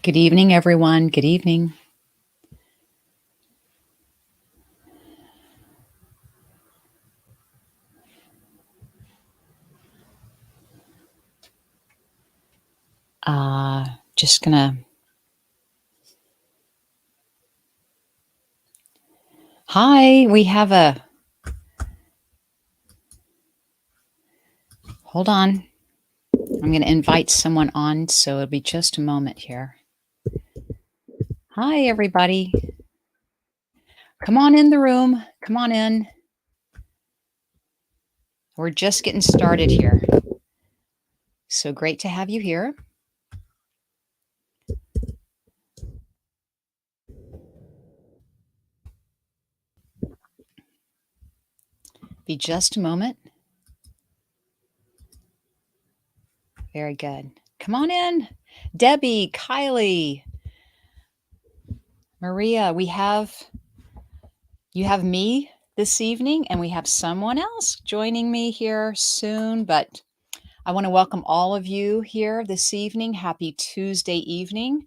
Good evening, everyone. Good evening. Just gonna. Hi, we have a. Hold on. I'm going to invite someone on, so it'll be just a moment here. Hi, everybody. Come on in the room. Come on in. We're just getting started here. So great to have you here. Be just a moment. Very good. Come on in. Debbie, Kylie, Maria, you have me this evening, and we have someone else joining me here soon, but I want to welcome all of you here this evening. Happy Tuesday evening.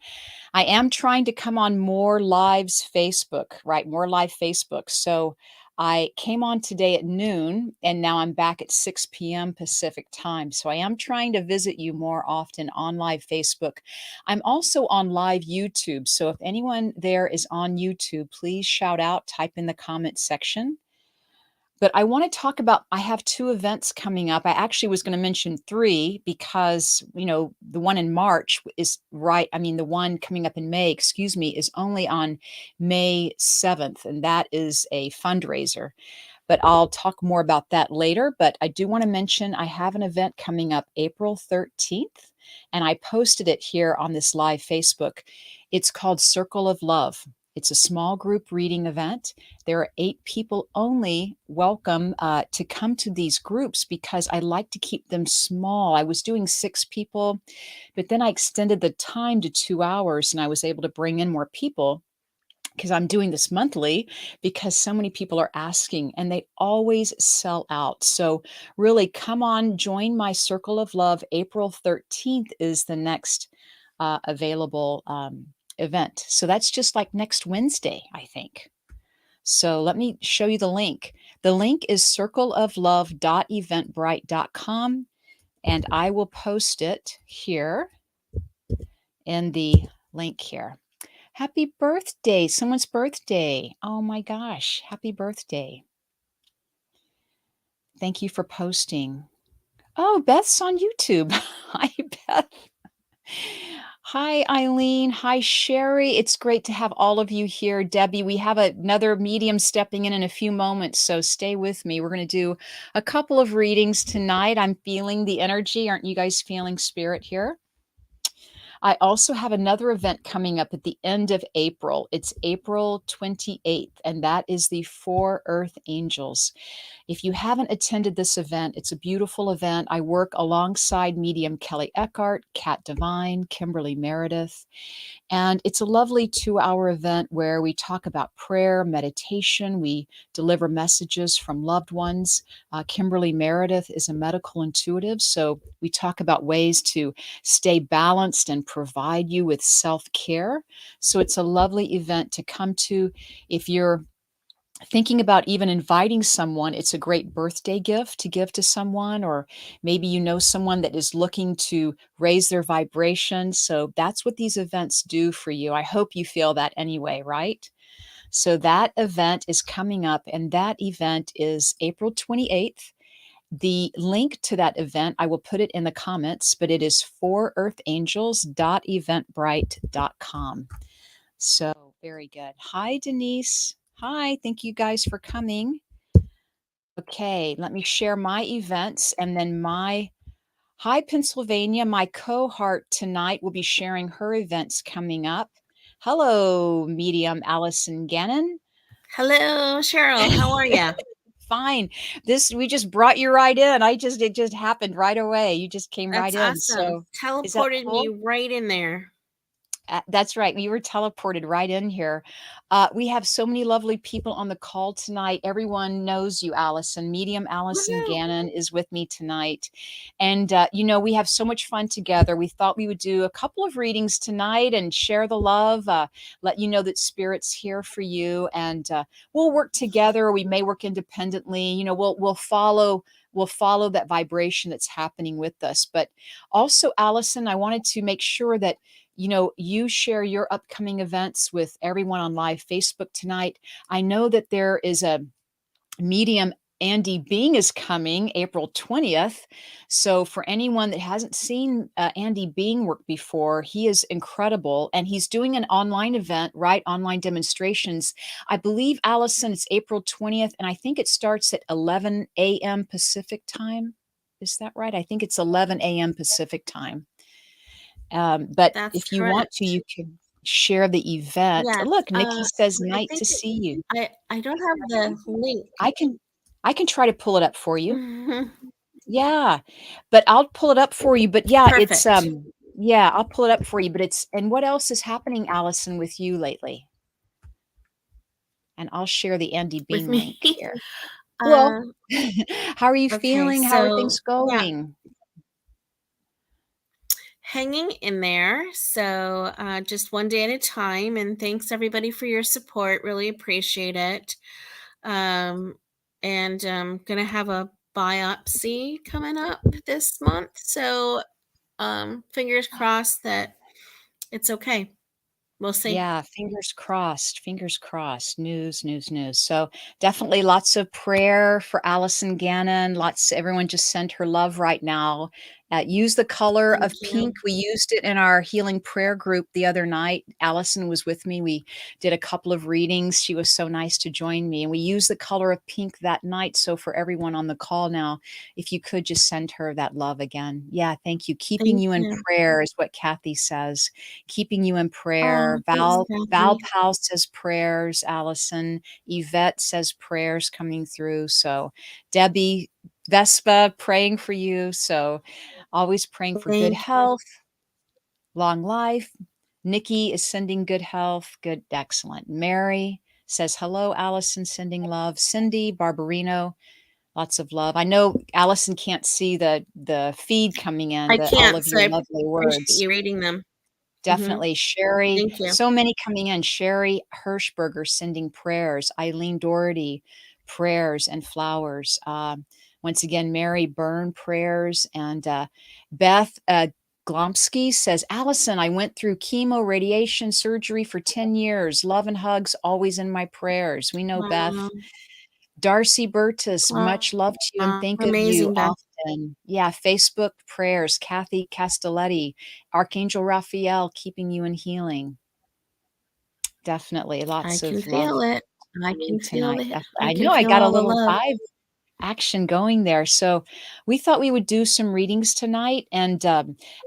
I am trying to come on more lives Facebook, right? More live Facebook. So I came on today at noon and now I'm back at 6 p.m. Pacific time. So I am trying to visit you more often on live Facebook. I'm also on live YouTube. So if anyone there is on YouTube, please shout out, type in the comment section. But I want to talk about, I have two events coming up. I actually was going to mention three because, the one in March is right. I mean, the one coming up in May, excuse me, is only on May 7th, and that is a fundraiser. But I'll talk more about that later. But I do want to mention I have an event coming up April 13th, and I posted it here on this live Facebook. It's called Circle of Love. It's a small group reading event. There are 8 people only welcome to come to these groups because I like to keep them small. I was doing 6 people, but then I extended the time to 2 hours and I was able to bring in more people because I'm doing this monthly because so many people are asking and they always sell out. So, really, come on, join my Circle of Love. April 13th is the next available event. So, that's just like next Wednesday, I think. So let me show you the link. The link is circleoflove.eventbrite.com, and I will post it here in the link here. Happy birthday. Someone's birthday. Oh my gosh. Happy birthday. Thank you for posting. Oh, Beth's on YouTube. Hi, Beth. Hi, Eileen. Hi, Sherry. It's great to have all of you here. Debbie, we have another medium stepping in a few moments, so stay with me. We're going to do a couple of readings tonight. I'm feeling the energy. Aren't you guys feeling spirit here? I also have another event coming up at the end of April. It's April 28th, and that is the Four Earth Angels. If you haven't attended this event, it's a beautiful event. I work alongside medium Kelly Eckhart, Kat Devine, Kimberly Meredith, and it's a lovely 2 hour event where we talk about prayer, meditation. We deliver messages from loved ones. Kimberly Meredith is a medical intuitive. So we talk about ways to stay balanced and provide you with self care. So it's a lovely event to come to. If you're thinking about even inviting someone, it's a great birthday gift to give to someone, or maybe you know someone that is looking to raise their vibration. So that's what these events do for you. I hope you feel that anyway, right? So that event is coming up, and that event is April 28th. The link to that event, I will put it in the comments, but it is forearthangels.eventbrite.com. So very good. Hi, Denise. Hi, thank you guys for coming. Okay, let me share my events and then hi, Pennsylvania. My cohort tonight will be sharing her events coming up. Hello, medium Allison Gannon. Hello, Cheryl. How are you? Fine. We just brought you right in. It just happened right away. You just came right That's in. awesome. So is that Teleported me cool? right in there. That's right. You were teleported right in here. We have so many lovely people on the call tonight. Everyone knows you, Allison. Medium Allison Woohoo! Gannon is with me tonight. And, we have so much fun together. We thought we would do a couple of readings tonight and share the love, let you know that Spirit's here for you. And we'll work together. We may work independently. We'll follow that vibration that's happening with us. But also, Allison, I wanted to make sure that you share your upcoming events with everyone on live Facebook tonight. I know that there is a medium. Andy Bing is coming April 20th. So, for anyone that hasn't seen Andy Bing work before, he is incredible. And he's doing an online event, right? Online demonstrations. I believe, Allison, it's April 20th. And I think it starts at 11 a.m. Pacific time. Is that right? I think it's 11 a.m. Pacific time. But That's if you want to, correct. you can share the event. Yes. Look, Nikki says, I "Night think to see you." I don't have the link. I can try to pull it up for you. Mhm. Yeah, but I'll pull it up for you. But yeah, it's Perfect. yeah, I'll pull it up for you. But and what else is happening, Allison, with you lately? And I'll share the Andy With Bean me. link here. Well, Uh, how are you okay, feeling? How are so things yeah, going? hanging in there. So just one day at a time. And thanks everybody for your support. Really appreciate it. Um, and I'm gonna have a biopsy coming up this month. So fingers crossed that it's okay. We'll see. Yeah, fingers crossed, fingers crossed. News, news, news. So definitely lots of prayer for Allison Gannon. Everyone just send her love right now. Use the color Thank of pink. you. We used it in our healing prayer group the other night. Allison was with me. We did a couple of readings. She was so nice to join me. And we used the color of pink that night. So for everyone on the call now, if you could just send her that love again. Yeah, thank you. Keeping Thank you in you. prayer is what Kathy says, keeping you in Oh, prayer. thanks, Val Kathy. Powell says prayers. Allison, Yvette says prayers coming through. So Debbie, Vespa praying for you. So always praying for good Thank you. health, long life. Nikki is sending good health. Good, excellent. Mary says hello, Allison, sending love. Cindy Barbarino, lots of love. I know Allison can't see the feed coming in, I the all can't, of so your I lovely appreciate words. you reading them. Hmm. Definitely. Sherry, Thank you. so many coming in. Sherry Hirschberger sending prayers. Eileen Doherty, prayers and flowers. Once again, Mary Byrne, prayers. And Beth Glomsky says, Allison, I went through chemo, radiation, surgery for 10 years. Love and hugs always in my prayers. We know Beth. Wow. Darcy Burtis, much love to you and Wow. think of you Amazing, Beth. often. Yeah, Facebook prayers. Kathy Castelletti, Archangel Raphael, keeping you in healing. Definitely I lots can of love feel it. I for you can feel tonight. the Definitely. I I can know I feel got a all the little love. vibe action going there. So we thought we would do some readings tonight. And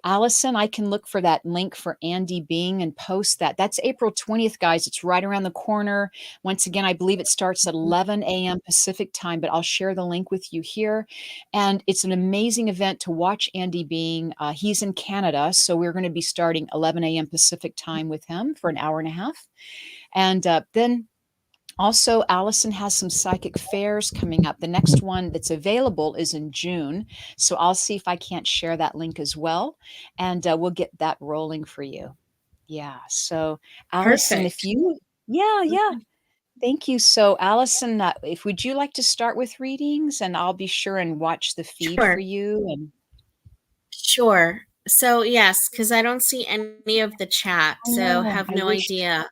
Allison, I can look for that link for Andy Bing and post that. That's April 20th, guys. It's right around the corner. Once again, I believe it starts at 11 a.m. Pacific time, but I'll share the link with you here. And it's an amazing event to watch Andy Bing. He's in Canada, so we're going to be starting 11 a.m. Pacific time with him for an hour and a half. And then also, Allison has some psychic fairs coming up. The next one that's available is in June. So I'll see if I can't share that link as well. And we'll get that rolling for you. Yeah. So, Allison, if Perfect. you, yeah, yeah. Okay. Thank you. So, Allison, if would you like to start with readings, and I'll be sure and watch the feed for Sure. you. And Sure. So yes, because I don't see any of the chat, I so know, have I no wish idea.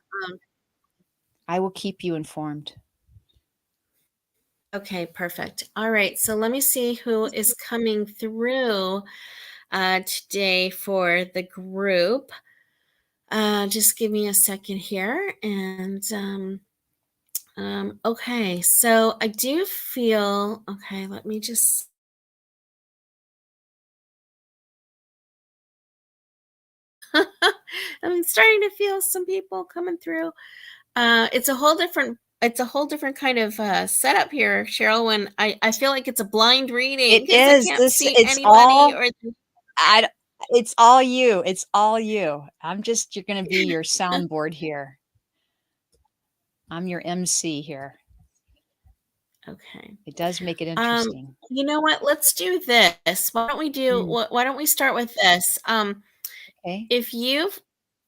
I will keep you informed. Okay, perfect. All right, so let me see who is coming through today for the group. Just give me a second here. And okay, so I do feel, okay, let me just, I'm starting to feel some people coming through. It's a whole different kind of setup here, Cheryl, when I feel like it's a blind reading It because I is can't this, see it's anybody all, or It's all you, it's all you. You're gonna be your soundboard here. I'm your MC here. Okay. It does make it Um, interesting. you know what? Let's do this. Mm, Why don't we start with this? okay. If you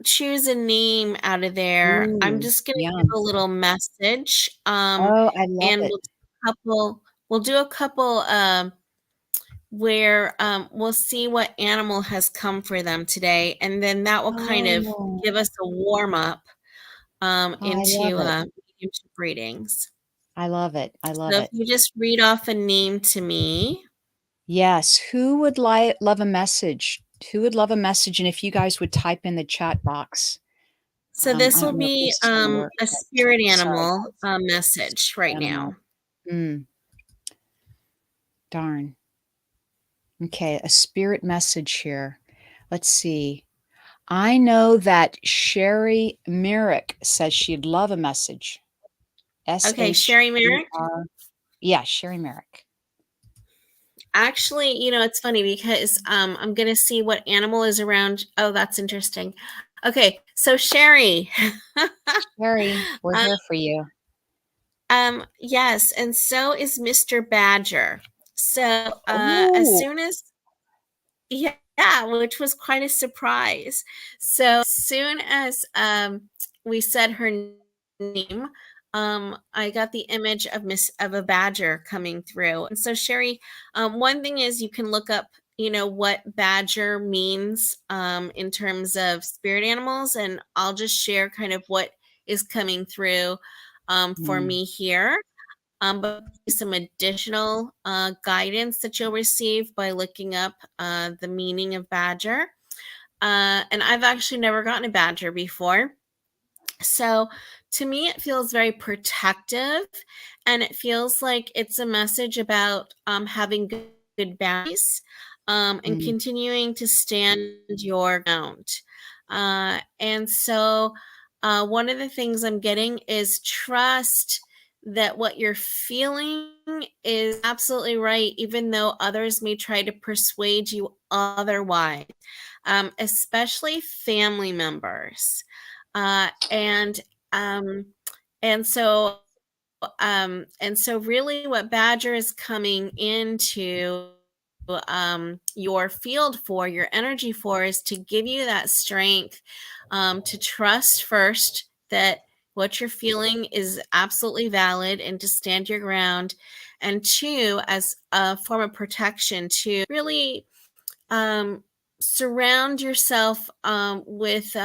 choose a name out of there, I'm Ooh, just gonna give yum. a little message. Oh, I love And it. we'll do a couple where we'll see what animal has come for them today, and then that will kind of Oh, give us a warm up I love into it. mediumship readings. I love it. I love So if it. you just read off a name to me. Yes, who would love a message? Who would love a message? And if you guys would type in the chat box. So I this will don't know if be this is gonna work, a but spirit sorry, animal guys. message right Animal. now. Mm, darn. Okay, a spirit message here. Let's see. I know that Sherry Merrick says she'd love a message. Okay, Sherry Merrick. SHER. Yeah, Sherry Merrick. Actually, it's funny because I'm gonna see what animal is around. Oh, that's interesting. Okay, so Sherry. Sherry, we're uh, here for you. yes, and so is Mr. Badger. So as Ooh. soon as yeah, which was quite a surprise. So soon as we said her name, I got the image of a badger coming through. And so Sherry, one thing is you can look up, what badger means in terms of spirit animals, and I'll just share kind of what is coming through for Mm, me here. But some additional guidance that you'll receive by looking up the meaning of badger. And I've actually never gotten a badger before. So to me, it feels very protective, and it feels like it's a message about having good boundaries and mm, continuing to stand your ground. And so, one of the things I'm getting is trust that what you're feeling is absolutely right, even though others may try to persuade you otherwise, especially family members. Uh, and um, and so really what Badger is coming into your field for, your energy for, is to give you that strength to trust first that what you're feeling is absolutely valid and to stand your ground, and two, as a form of protection, to really um, surround yourself with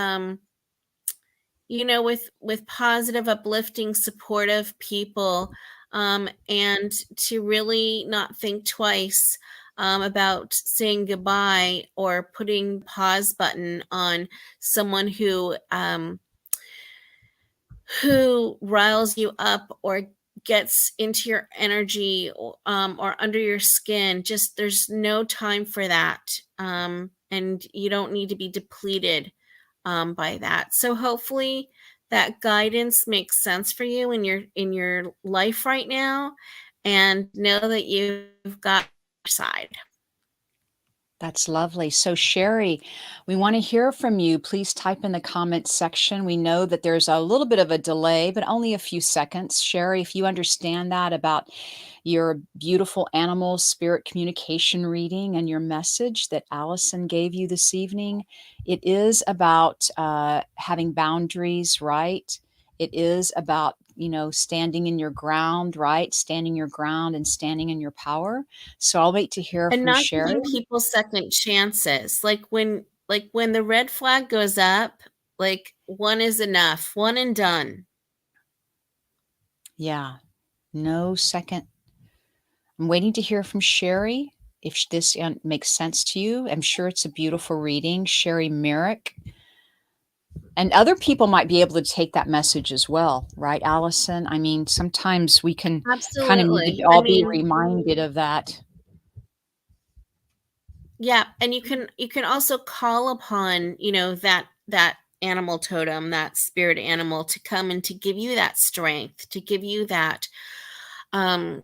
positive, uplifting, supportive people, and to really not think twice about saying goodbye or putting pause button on someone who riles you up or gets into your energy, or under your skin. Just there's no time for that, and you don't need to be depleted by that. So hopefully that guidance makes sense for you in your life right now, and know that you've got your side. that's lovely. So, Sherry, we want to hear from you. Please type in the comments section. We know that there's a little bit of a delay, but only a few seconds. Sherry, if you understand that about your beautiful animal spirit communication reading and your message that Allison gave you this evening, it is about having boundaries, right? It is about, standing in your ground, right? Standing your ground and standing in your power. So I'll wait to hear And from not Sherry. giving people second chances. Like when the red flag goes up, like one is enough, one and done. Yeah, no second. I'm waiting to hear from Sherry. If this makes sense to you, I'm sure it's a beautiful reading. Sherry Merrick. And other people might be able to take that message as well, right, Allison? I mean, sometimes we can kind of need to Absolutely. I all be mean, reminded of that. yeah, and you can also call upon, that animal totem, that spirit animal, to come and to give you that strength, to give you that um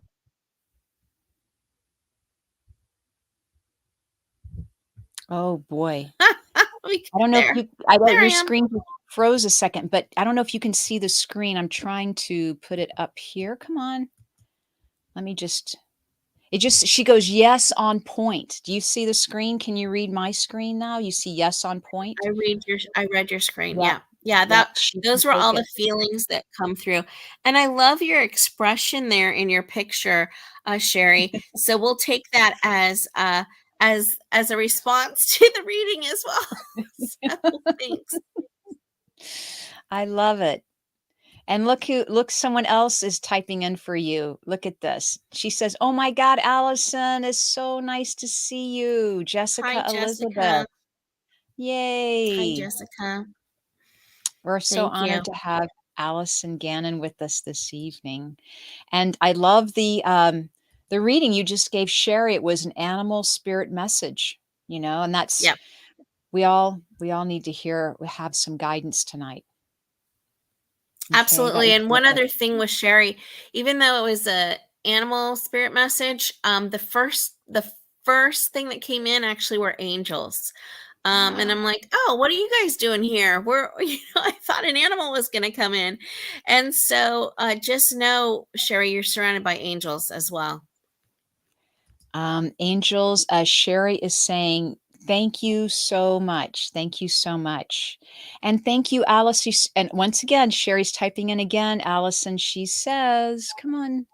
Oh boy. We I don't get know if there. I know There I your am. screen just froze a second, but I don't know if you can see the screen. I'm trying to put it up here. Come on. Let me just it just she goes, "Yes, on point." Do you see the screen? Can you read my screen now? You see "Yes, on point"? I read your screen, Yeah. yeah. Yeah, Yeah, that she can those were all the focus. feelings that come through, and I love your expression there in your picture, Sherry, so we'll take that as a response to the reading as well. So, thanks. I love it. And look, someone else is typing in for you. Look at this. She says, "Oh my god, Allison, it's so nice to see you." Hi, Jessica Elizabeth. Jessica. Hi, Yay. Jessica. We're so Thank honored you. to have Allison Gannon with us this evening. And I love the reading you just gave Sherry. It was an animal spirit message, and that's Yep. we all need to have some guidance tonight. Okay, that Absolutely, was and one good. other thing with Sherry, even though it was a animal spirit message, the first thing that came in actually were angels. And I'm like, "Oh, what are you guys doing here?" I thought an animal was gonna come in. And so, just know, Sherry, you're surrounded by angels as well. Angels, Sherry is saying, thank you so much. Thank you so much. And thank you, Alice. And once again, Sherry's typing in again. Allison, she says, come on.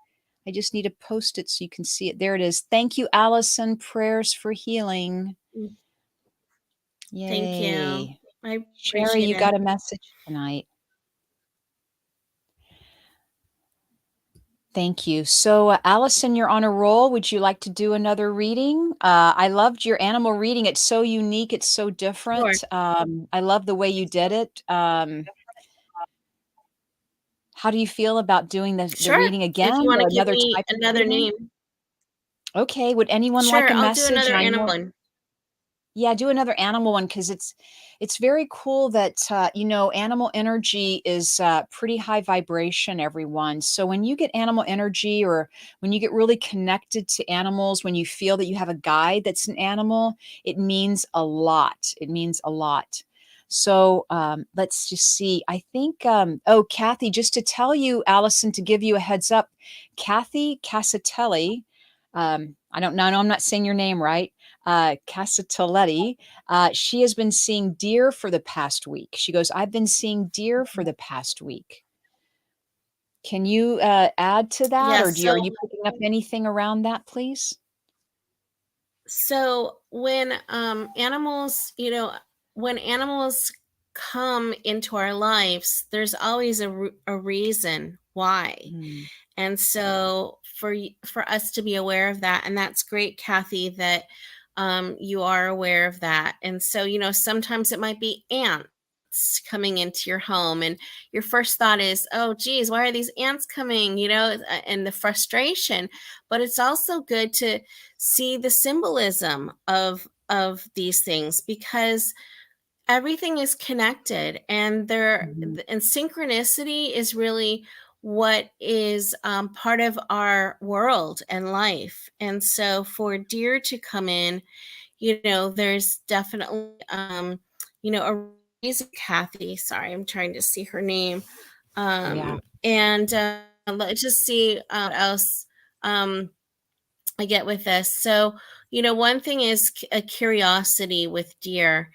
I just need to post it so you can see it. There it is. Thank you, Allison. Prayers for healing. Mm, thank you. Yay. I Sherry, appreciate you got it. a message tonight. Thank you. So, Allison, you're on a roll. Would you like to do another reading? I loved your animal reading. It's so unique. It's so Sure. different. I love the way you did it. How do you feel about doing the Sure. reading If you again wanna or give another me type of another reading? name. Okay. Would anyone like Sure, a I'll do message? another And I animal know one. Yeah, do another animal one because it's very cool that animal energy is pretty high vibration, everyone. So when you get animal energy or when you get really connected to animals, when you feel that you have a guide that's an animal, it means a lot. It means a lot. So let's just see. I think, oh, Kathy, just to tell you, Allison, to give you a heads up, Kathy Casatelli. I don't know, I'm not saying your name right. Casatelletti, she has been seeing deer for the past week. She goes, I've been seeing deer for the past week. Can you add to that, or Yes, are you picking up anything around that, please? so when when animals come into our lives, there's always a reason why. Mm, And so for us to be aware of that, and that's great, Kathy, that you are aware of that. And so, sometimes it might be ants coming into your home, and your first thought is, "Oh, geez, why are these ants coming?" And the frustration. But it's also good to see the symbolism of these things, because everything is connected, and mhm, synchronicity is really what is part of our world and life. And so for deer to come in, there's definitely a reason. Kathy, sorry, I'm trying to see her name. yeah. And let's just see what else I get with this. So, one thing is a curiosity with deer.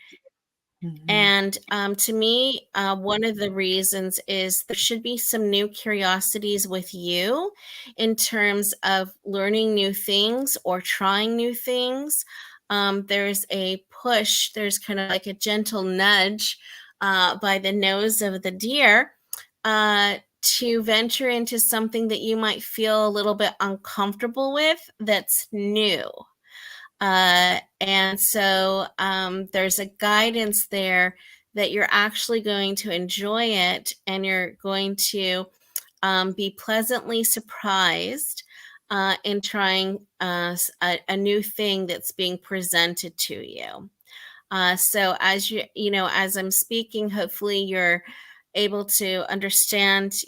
Mhm, And to me, one of the reasons is there should be some new curiosities with you in terms of learning new things or trying new things. There's a push, there's kind of like a gentle nudge by the nose of the deer to venture into something that you might feel a little bit uncomfortable with that's new. And so there's a guidance there that you're actually going to enjoy it, and you're going to be pleasantly surprised in trying a new thing that's being presented to you. So as I'm speaking, hopefully you're able to understand,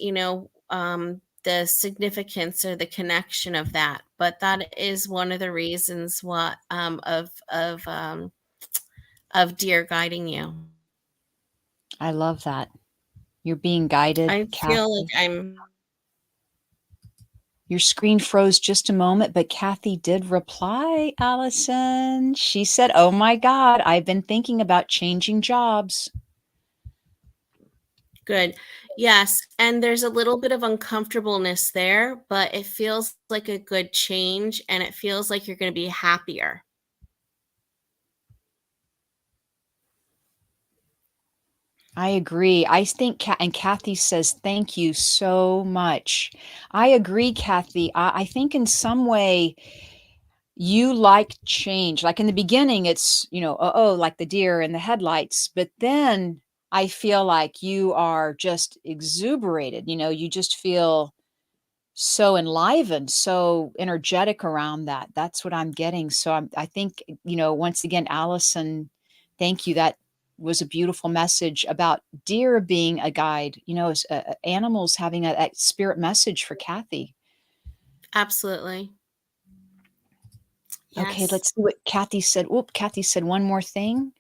the significance or the connection of that. But that is one of the reasons what of of deer guiding you. I love that. You're being guided, I feel like Kathy. I'm Your screen froze just a moment, but Kathy did reply, Allison. She said, "Oh my God, I've been thinking about changing jobs." good. Yes, and there's a little bit of uncomfortableness there, but it feels like a good change, and it feels like you're gonna be happier. I agree. I think and Kathy says, "Thank you so much." I agree, Kathy. I think in some way you like change. Like in the beginning, it's, oh, like the deer in the headlights. But then I feel like you are just exuberated. You just feel so enlivened, so energetic around that. That's what I'm getting. So I think, once again, Allison, thank you. That was a beautiful message about deer being a guide, animals having that spirit message for Kathy. Absolutely. Okay, Yes. let's see what Kathy said. Oop, Kathy said one more thing.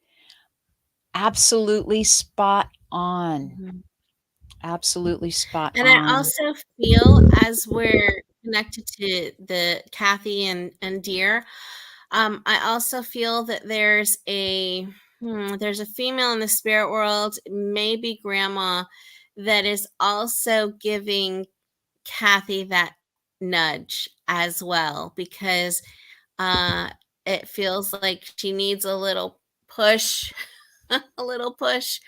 Absolutely spot on. Mhm. Absolutely spot And I on. also feel as we're connected to the Kathy and deer, I also feel that there's a female in the spirit world, maybe grandma, that is also giving Kathy that nudge as well because uh, it feels like she needs a little push, a little push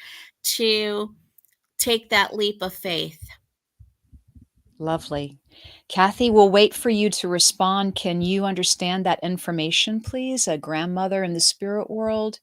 to take that leap of faith. Lovely. Kathy, we'll wait for you to respond. Can you understand that information, please? A grandmother in the spirit world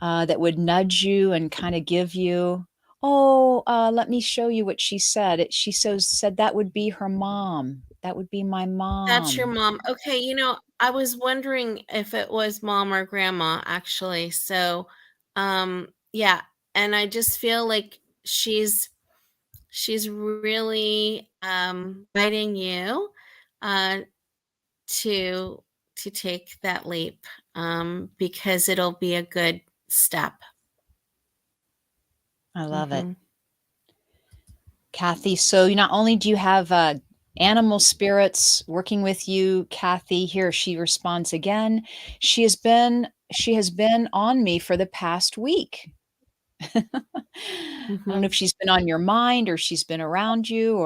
that would nudge you and kind of give you, oh, let me show you what she said. She said that would be her mom. That would be my That's your mom. mom. Okay, I was wondering if it was mom or grandma actually. So, yeah, and I just feel like she's really guiding you uh to to take that leap because it'll be a good step. I love it. Mhm. Kathy, so not only do you have animal spirits working with you, Kathy, here she responds again. She has been on me for the past week. I don't know if Mhm. she's been on your mind or she's been around you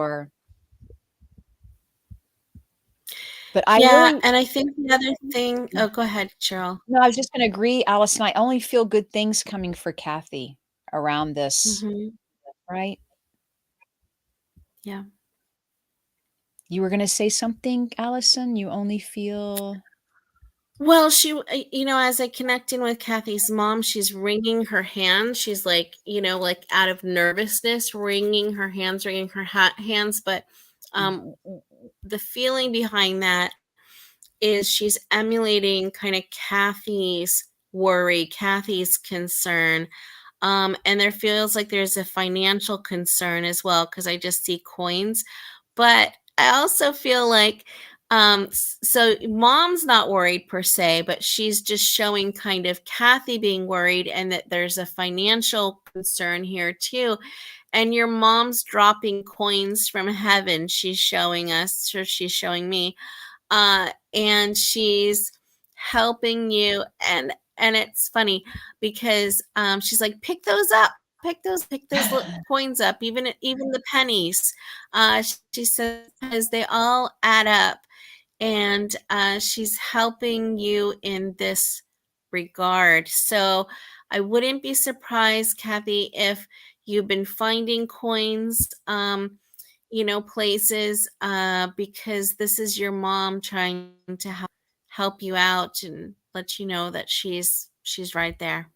but I Yeah, really and I think the other thing, oh, go ahead, Cheryl. no, I was just gonna agree, Allison, I only feel good things coming for Kathy around this, Mhm. right? Yeah. You were gonna say something, Allison? You only feel Well, as I connect in with Kathy's mom, she's wringing her hands. She's like, like out of nervousness, wringing her hands, wringing her hands. But the feeling behind that is she's emulating kind of Kathy's worry, Kathy's concern. And there feels like there's a financial concern as well because I just see coins. But I also feel like, so mom's not worried per se, but she's just showing kind of Kathy being worried and that there's a financial concern here too. And your mom's dropping coins from heaven. She's showing us, or she's showing me, and she's helping you. And it's funny because she's like, pick those up, pick those coins up, even the pennies. She says because they all add up, and she's helping you in this regard. So I wouldn't be surprised, Kathy, if you've been finding coins, places, because this is your mom trying to help you out and let you know that she's right there.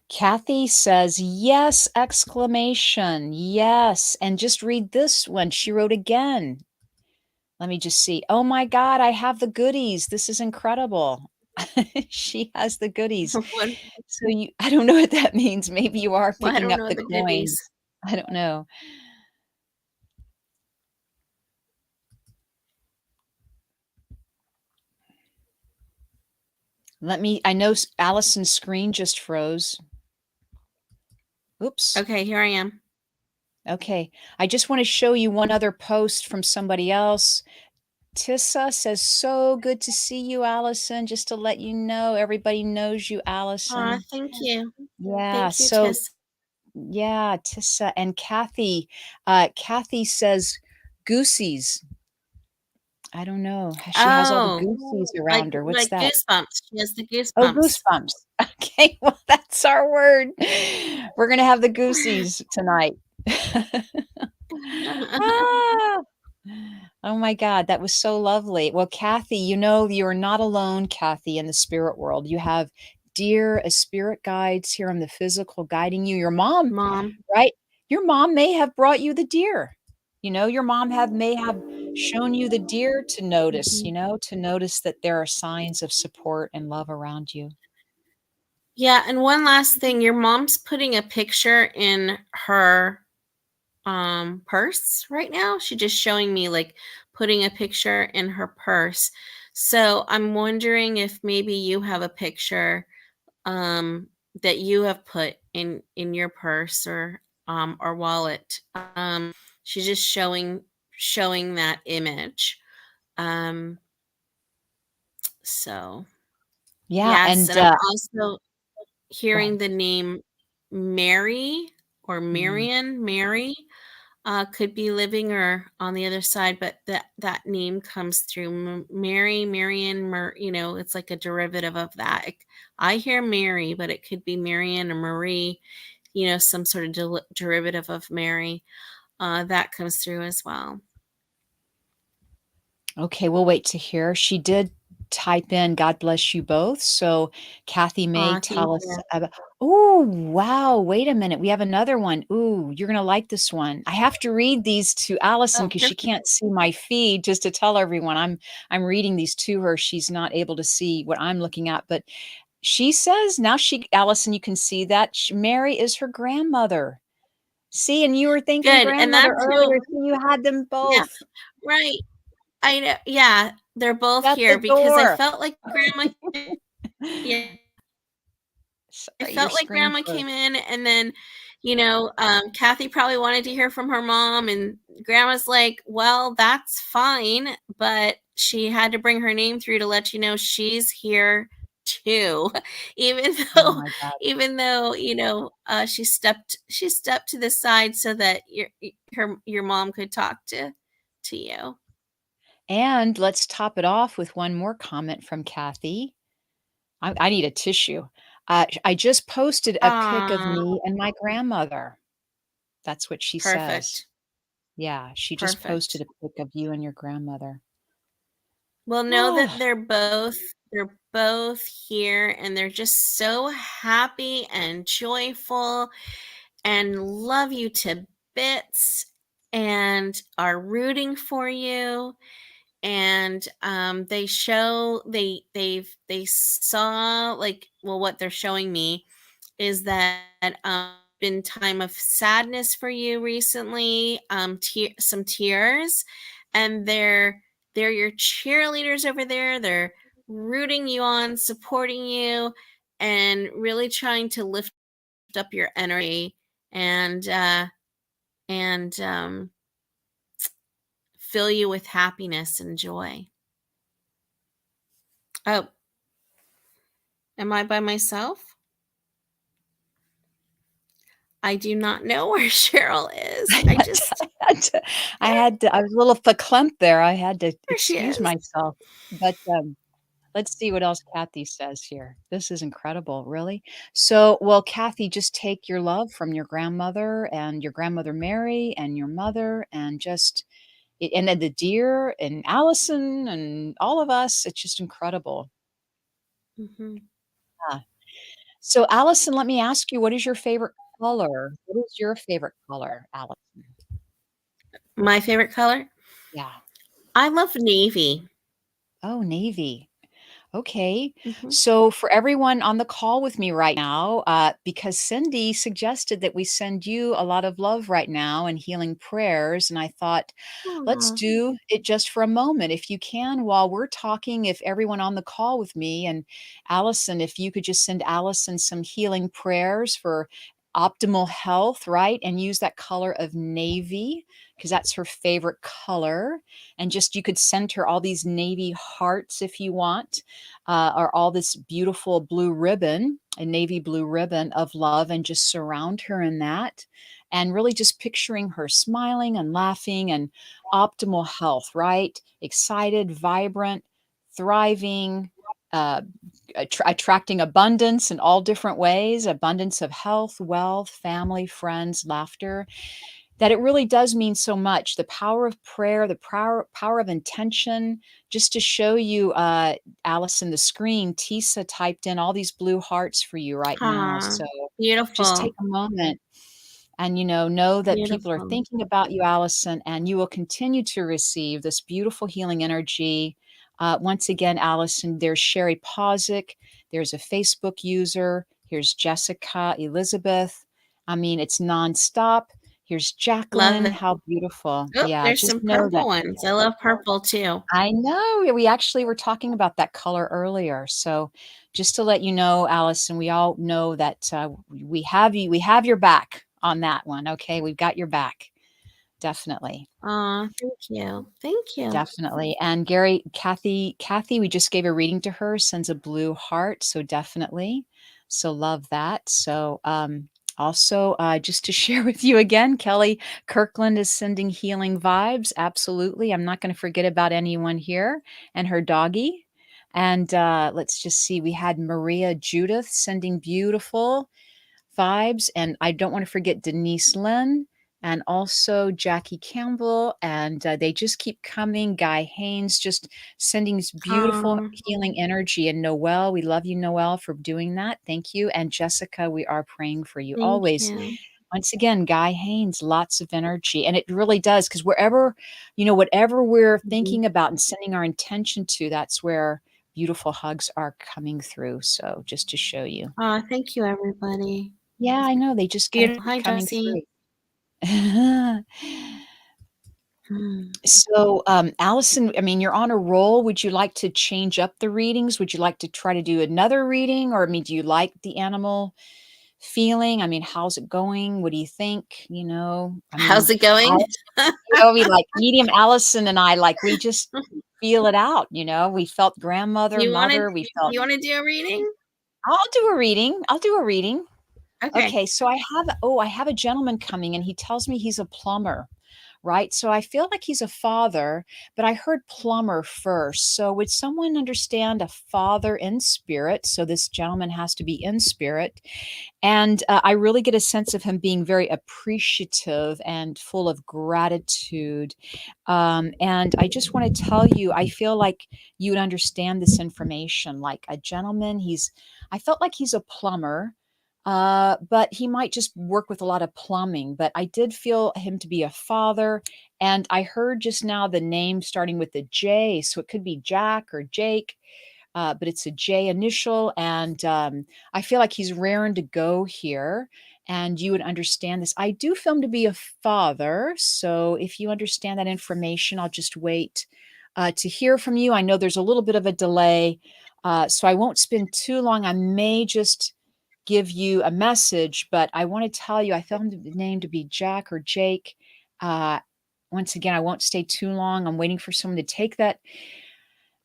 Kathy says, "Yes!" Exclamation. Yes. And just read this one. She wrote again. Let me just see. Oh my God, I have the goodies. This is incredible. She has the goodies. what So I don't know what that means. Maybe you are well, I picking don't up know the the goodies. coins. I don't know. I know Allison's screen just froze. Oops. Okay, here I am. Okay. I just want to show you one other post from somebody else. Tissa says, "So good to see you, Allison. Just to let you know, everybody knows you, Aw, Allison." thank you. Yeah. Thank you, So, Tess. yeah, Tissa and Kathy. Kathy says, "Goosies." I don't know. She has all the Oh, goosies like around her. What's like that? goosebumps. She has the Oh, goosebumps. goosebumps. Okay, well, that's our word. We're gonna have the goosies tonight. Ah. Oh my god, that was so lovely. Well, Kathy, you know you're not alone, Kathy, in the spirit world. You have dear spirit guides here on the physical guiding you. Your mom, Mom. right? Your mom may have brought you the deer. You know, your mom have may have shown you the deer to notice, Mhm. to notice that there are signs of support and love around you. Yeah, and one last thing, your mom's putting a picture in her purse right now. She's just showing me like putting a picture in her purse. So I'm wondering if maybe you have a picture um that you have put in your purse or wallet. She's just showing that image. Um so Yeah, yes, and, and I'm also go hearing ahead. the name Mary or Mm. Mary could be living or on the other side, but that name comes through Mary, Marion, it's like a derivative of that. I hear Mary, but it could be Marion or Marie, some sort of derivative of Mary. That comes through as well. Okay, we'll wait to hear. She did type in, "God bless you both." So Kathy may Aw, thank tell us you. about. Oh, wow. Wait a minute. We have another one. Ooh, you're gonna like this one. I have to read these to Allison Oh, because she perfect. can't see my feed just to tell everyone I'm reading these to her. She's not able to see what I'm looking at, but she says now Allison, you can see that Mary is her grandmother. See, and you were thinking Good. And grandmother that's who, earlier, so you had them yeah, both. right. I know. Yeah, they're both Shut here the because I door. felt like grandma. Yeah, I Sorry, your felt like screen grandma froze. came in and then, Kathy probably wanted to hear from her mom and grandma's like, well, that's fine. But she had to bring her name through to let you know she's here too. even Oh though, my god. even though, she stepped to the side so that your mom could talk to you. And let's top it off with one more comment from Kathy. I need a tissue. I just posted a pic of Ah, me and my grandmother. That's what she says. perfect. Yeah, she just posted Perfect. a pic of you and your grandmother. Well, know Oh, that they're both here and they're just so happy and joyful and love you to bits and are rooting for you. And they saw, like, well, what they're showing me is that been time of sadness for you recently, some tears, and they're your cheerleaders over there. They're rooting you on, supporting you, and really trying to lift up your energy and fill you with happiness and joy. Oh, am I by myself? I do not know where Cheryl is. I I had to just I was a little verklempt there. I had to there she excuse is. myself. But, let's see what else Kathy says here. This is incredible, really. So, well, Kathy, just take your love from your grandmother and your grandmother Mary and your mother and just and then the deer and Allison and all of us. It's just incredible. Mhm. Yeah. So, Allison, let me ask you, what is your favorite color? What is your favorite color, Allison? My favorite color? Yeah. I love navy. Oh, navy. Okay. Mhm. So, for everyone on the call with me right now, because Cindy suggested that we send you a lot of love right now and healing prayers, and I thought, let's Aw. do it just for a moment. If you can, while we're talking, if everyone on the call with me and Allison, if you could just send Allison some healing prayers for optimal health, right? And use that color of navy because that's her favorite color. And just you could send her all these navy hearts if you want, or all this beautiful blue ribbon, a navy blue ribbon of love, and just surround her in that. And really just picturing her smiling and laughing and optimal health, right? Excited, vibrant, thriving, uh, attracting abundance in all different ways, abundance of health, wealth, family, friends, laughter, that it really does mean so much. The power of prayer, the power of intention. Just to show you, Allison, the screen, Tisa typed in all these blue hearts for you right now. Aw. So just take Beautiful. a moment and know that people are Beautiful. thinking about you, Allison, and you will continue to receive this beautiful healing energy. Once again, Allison, there's Sherry Posick, there's a Facebook user, here's Jessica, Elizabeth. I mean, it's nonstop. Here's Love Jacqueline. it. How beautiful. Oh, Yeah, there's just some know purple that. ones. I love purple too. I know. We actually were talking about that color earlier. So just to let you know, Allison, we all know that we have you, we have your back on that one. Okay. We've got your back. Definitely. Aw, thank you. Thank you. Definitely. And Gary, Kathy, we just gave a reading to her, sends a blue heart. So definitely. So love that. So, also, just to share with you again, Kelly Kirkland is sending healing vibes. Absolutely. I'm not going to forget about anyone here and her doggy. And let's just see. We had Maria Judith sending beautiful vibes. And I don't want to forget Denise Lynn and also Jackie Campbell. And they just keep coming. Guy Haynes just sending this beautiful Aw, healing energy. And Noelle, we love you, Noelle, for doing that. Thank you. And Jessica, we are praying for you thank always. you. Once again, Guy Haynes, lots of energy. And it really does, because wherever, whatever we're Mhm. thinking about and sending our intention to, that's where beautiful hugs are coming through. So just to show you. Aw, thank you, everybody. Yeah, I know, they just kinda Beautiful. keep Hi, coming Darcy. through. Mm. So, Allison, I mean, you're on a roll. Would you like to change up the readings? Would you like to try to do another reading? Or, I mean, do you like the animal feeling? I mean, how's it going? What do you think? I How's mean, it going? we like medium Allison and I, like, we just feel it out, We felt Do grandmother, you wanna do mother, we felt you wanna do a reading? I'll do a reading. Okay. Okay, so I have a gentleman coming and he tells me he's a plumber, right? So I feel like he's a father, but I heard plumber first. So would someone understand a father in spirit? So this gentleman has to be in spirit. And I really get a sense of him being very appreciative and full of gratitude. And I just want to tell you, I feel like you would understand this information. Like a gentleman, I felt like he's a plumber, but he might just work with a lot of plumbing. But I did feel him to be a father. And I heard just now the name starting with a J. So it could be Jack or Jake, but it's a J initial. And I feel like he's raring to go here. And you would understand this. I do feel him to be a father. So if you understand that information, I'll just wait to hear from you. I know there's a little bit of a delay. So I won't spend too long. I may just give you a message, but I want to tell you, I found the name to be Jack or Jake. Uh, Once again, I won't stay too long. I'm waiting for someone to take that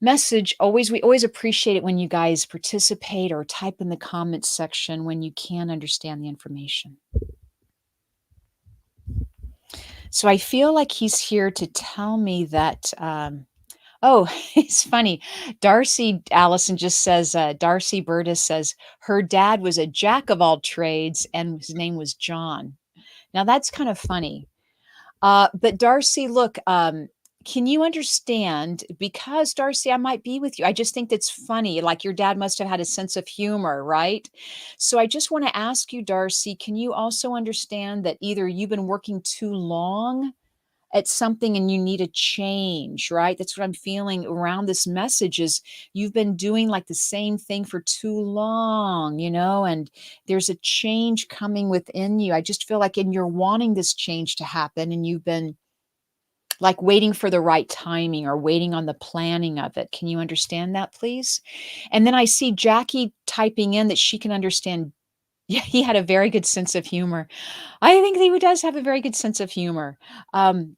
message. We always appreciate it when you guys participate or type in the comments section when you can understand the information. So I feel like he's here to tell me that. Oh, it's funny. Darcy Allison just says, Darcy Burtis says her dad was a jack of all trades and his name was John. Now that's kind of funny. But Darcy, look, can you understand? Because Darcy, I might be with you. I just think that's funny. Like your dad must have had a sense of humor, right? So I just want to ask you, Darcy, can you also understand that either you've been working too long at something and you need a change, right? That's what I'm feeling around this message is you've been doing like the same thing for too long, and there's a change coming within you. I just feel like, and you're wanting this change to happen, and you've been like waiting for the right timing or waiting on the planning of it. Can you understand that, please? And then I see Jackie typing in that she can understand. Yeah, he had a very good sense of humor. I think he does have a very good sense of humor. Um,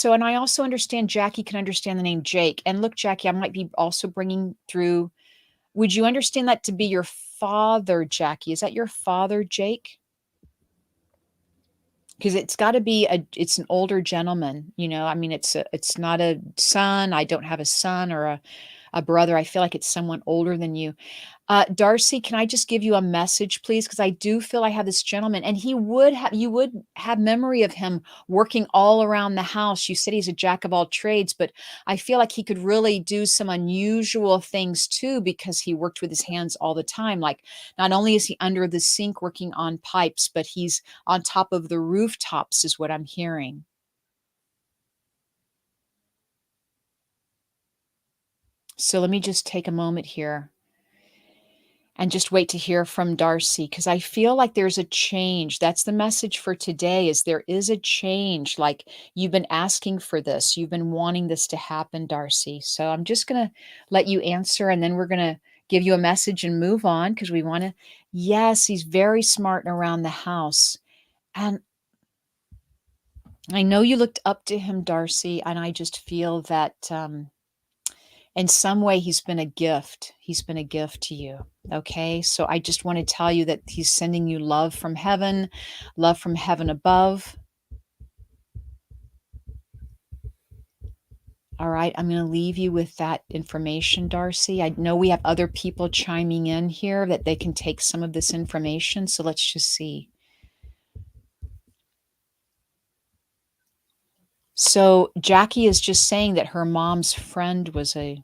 and I also understand Jackie can understand the name Jake. And look, Jackie, I might be also bringing through. Would you understand that to be your father, Jackie? Is that your father, Jake? Because it's got to be it's an older gentleman. I mean, it's not a son. I don't have a son or a brother. I feel like it's someone older than you. Darcy, can I just give you a message, please? Because I do feel I have this gentleman, and you would have memory of him working all around the house. You said he's a jack of all trades, but I feel like he could really do some unusual things too because he worked with his hands all the time. Like, not only is he under the sink working on pipes, but he's on top of the rooftops, is what I'm hearing. So let me just take a moment here and just wait to hear from Darcy, because I feel like there's a change. That's the message for today, is there is a change. Like, you've been asking for this. You've been wanting this to happen, Darcy. So I'm just going to let you answer, and then we're going to give you a message and move on, because we want to. Yes, he's very smart and around the house. And I know you looked up to him, Darcy, and I just feel that in some way he's been a gift. He's been a gift to you. Okay? So I just want to tell you that he's sending you love from heaven above. All right, I'm going to leave you with that information, Darcy. I know we have other people chiming in here that they can take some of this information, so let's just see. So Jackie is just saying that her mom's friend was a.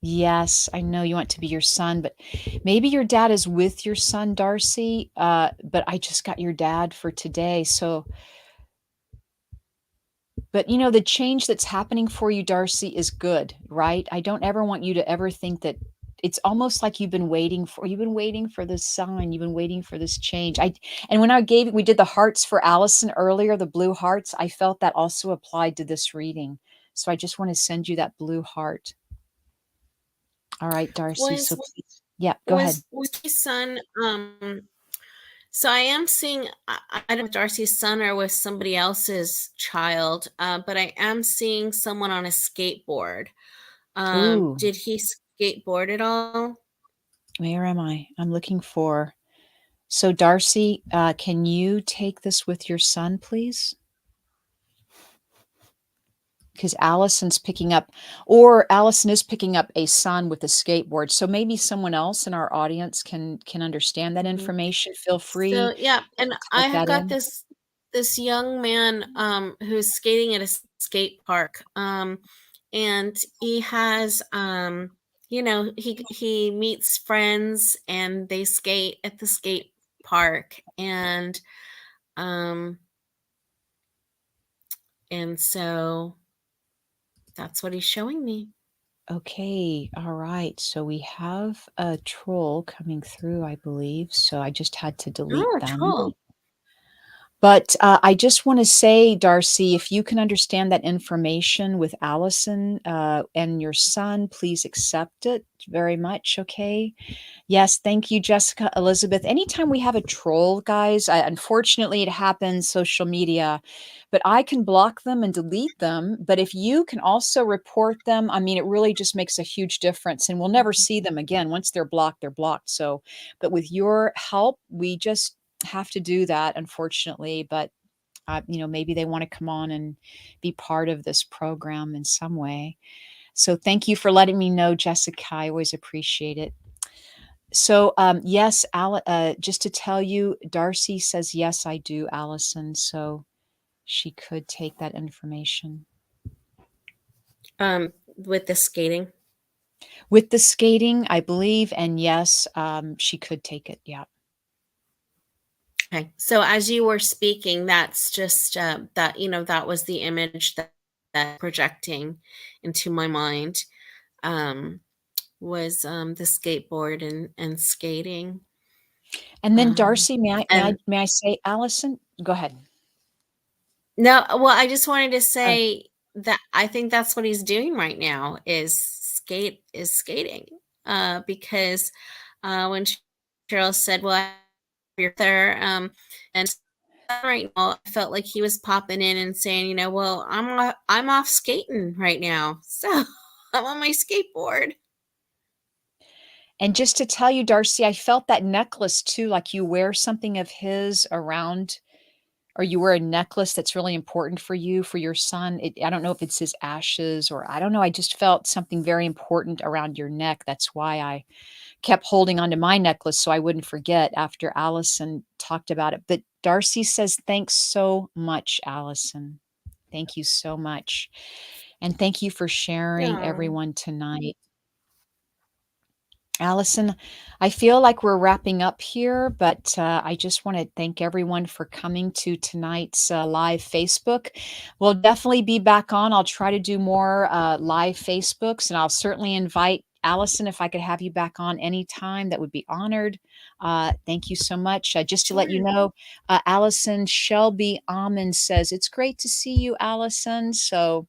Yes, I know you want to be your son, but maybe your dad is with your son, Darcy. But I just got your dad for today. So, but the change that's happening for you, Darcy, is good, right? I don't ever want you to ever think that it's almost like you've been waiting for this sign, you've been waiting for this change. And when we did the hearts for Allison earlier, the blue hearts, I felt that also applied to this reading. So I just want to send you that blue heart. All right, Darcy. So Was please, yeah, go ahead. was my son? So I am seeing. I don't know if Darcy's son or with somebody else's child, but I am seeing someone on a skateboard. Ooh, Did he skateboard at all? where am I? I'm looking for. So, Darcy, can you take this with your son, please? Because Allison is picking up a son with a skateboard. So maybe someone else in our audience can understand that Mhm. information. Feel free So yeah, and to I type have that got in. this young man who's skating at a skate park. And he has he meets friends and they skate at the skate park, um and so that's what he's showing me. Okay, all right. So we have a troll coming through, I believe. So I just had to delete Oh, them. troll. But, I just wanna say, Darcy, if you can understand that information with Allison, and your son, please accept it very much, okay? Yes, thank you, Jessica, Elizabeth. Anytime we have a troll, guys, unfortunately, it happens, social media, but I can block them and delete them, but if you can also report them, I mean, it really just makes a huge difference, and we'll never see them again. Once they're blocked, they're blocked, so but with your help, we just have to do that, unfortunately, but, maybe they wanna come on and be part of this program in some way. So thank you for letting me know, Jessica, I always appreciate it. So, yes, just to tell you, Darcy says, "Yes, I do, Allison," so she could take that information. With the skating. With the skating, I believe, and yes, she could take it, yeah. Okay. So as you were speaking, that's just that that was the image that projecting into my mind um, was the skateboard and skating. And then Um, Darcy, may I may I and may I say, Allison? Go ahead. no, well, I just wanted to Oh, say that I think that's what he's doing right now is skating. Because when Cheryl said, "Well, I have your there," and right now, I felt like he was popping in and saying, "Well, I'm off skating right now, so I'm on my skateboard." and just to tell you, Darcy, I felt that necklace too, like you wear something of his around, or you wear a necklace that's really important for you, for your son. I don't know if it's his ashes, or I don't know. I just felt something very important around your neck. That's why I kept holding onto my necklace so I wouldn't forget after Allison talked about it. But Darcy says, thanks so much, Allison. Thank you so much. And thank you for sharing, No, everyone, tonight. Allison, I feel like we're wrapping up here, but I just want to thank everyone for coming to tonight's live Facebook. We'll definitely be back on. I'll try to do more live Facebooks, and I'll certainly invite Allison if I could have you back on anytime. That would be honored. Thank you so much. Just to let you sure. know, Allison Shelby Almond says, it's great to see you, Allison. So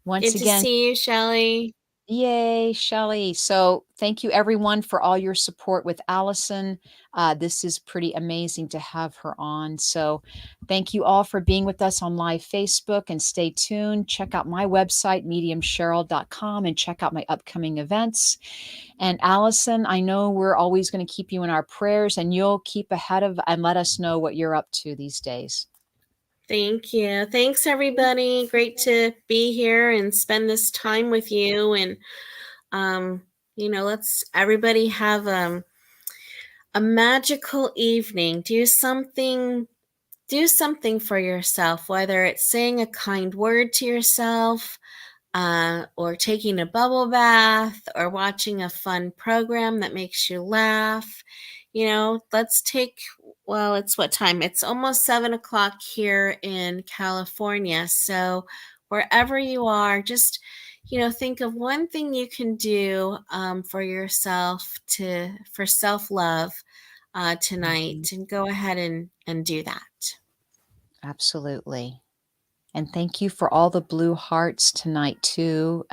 once Good to again, see you, Shelley. yay, Shelley. So thank you everyone for all your support with Allison. This is pretty amazing to have her on. So thank you all for being with us on live Facebook, and stay tuned. Check out my website, mediumcheryl.com, and check out my upcoming events. And Allison, I know we're always going to keep you in our prayers, and you'll keep ahead of and let us know what you're up to these days. Thank you. Thanks, everybody. Great to be here and spend this time with you. And let's everybody have a magical evening. Do something for yourself, whether it's saying a kind word to yourself, or taking a bubble bath, or watching a fun program that makes you laugh. Let's take, well, it's what time? It's almost 7 o'clock here in California. So wherever you are, just, think of one thing you can do for yourself for self love Mhm. tonight, and go ahead and do that. Absolutely. And thank you for all the blue hearts tonight, too.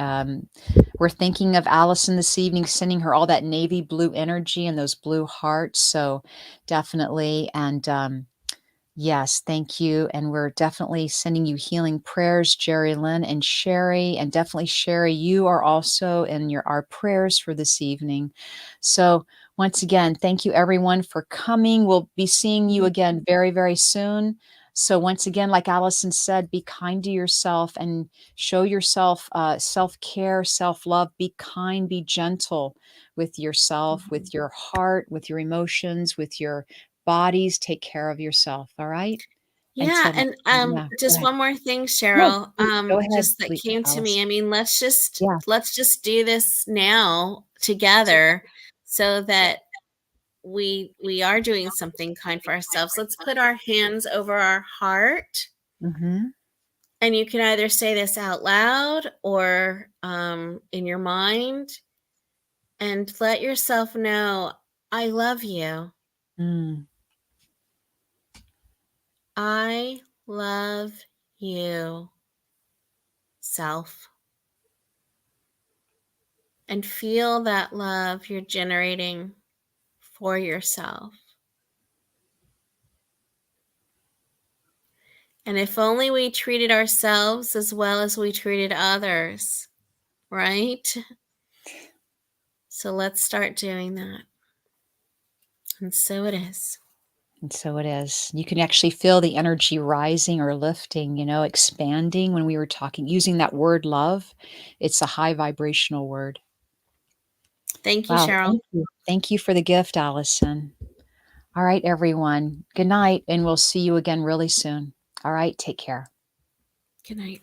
We're thinking of Allison this evening, sending her all that navy blue energy and those blue hearts. So definitely. And yes, thank you. And we're definitely sending you healing prayers, Jerry Lynn and Sherry. And definitely, Sherry, you are also in our prayers for this evening. So once again, thank you everyone for coming. We'll be seeing you again very, very soon. So once again, like Allison said, be kind to yourself and show yourself self-care, self-love. Be kind, be gentle with yourself, with your heart, with your emotions, with your bodies. Take care of yourself, all right? Yeah, Until next and time. Yeah, go just ahead. one more thing, No, Cheryl, please, go ahead, just that please, came to me. Alice. I mean, let's just Yeah, let's just do this now together, so that we are doing something kind for ourselves. Let's put our hands over our heart, mhm, and you can either say this out loud or in your mind, and let yourself know, I love you. mm, I love you, self. And feel that love you're generating for yourself. And if only we treated ourselves as well as we treated others, right? So let's start doing that. And so it is. and so it is. You can actually feel the energy rising or lifting, expanding when we were talking using that word love. It's a high vibrational word. Thank you, Wow, Cheryl. thank you. Thank you for the gift, Allison. All right, everyone. Good night, and we'll see you again really soon. All right, take care. Good night.